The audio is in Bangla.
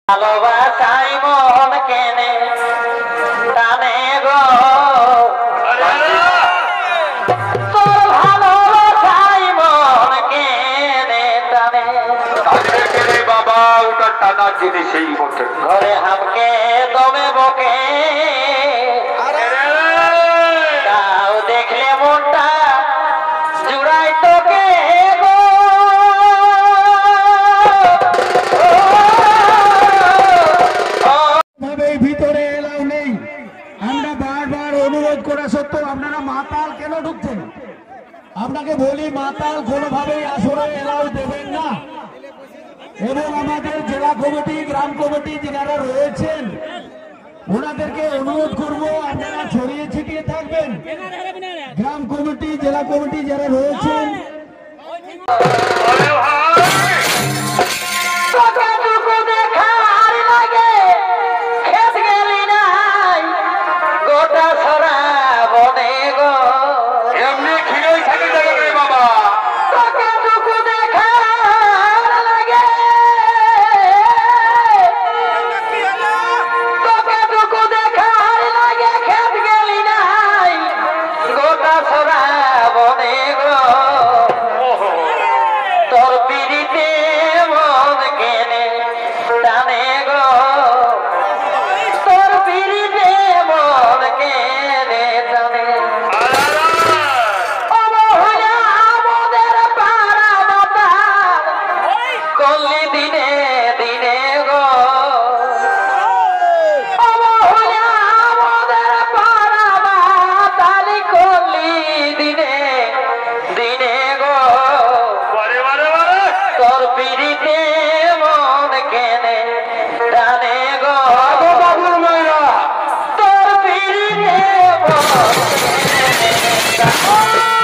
ভালোবাসাই মন কেনে টানে গো তোর ভালোবাসাই মন কেনে টানে বাবা ওটা টানা জিনিসই বটে ঘরে হামকে দমে বকে তাও দেখলে মনটা জুড়াই তোকে গো ভিতরে এলাও নেই। আমরা বারবার অনুরোধ করা সত্ত্বেও আপনারা মাতাল কেন ঢুকছেন? আপনাকে বলি মাতাল কোনোভাবেই আসরে এলাও দেবেন না। এবং আমাদের জেলা কমিটি গ্রাম কমিটি যারা রয়েছেন ওনাদেরকে অনুরোধ করব আপনারা ছড়িয়ে ছিটিয়ে থাকবেন। গ্রাম কমিটি জেলা কমিটি যারা রয়েছেন Oh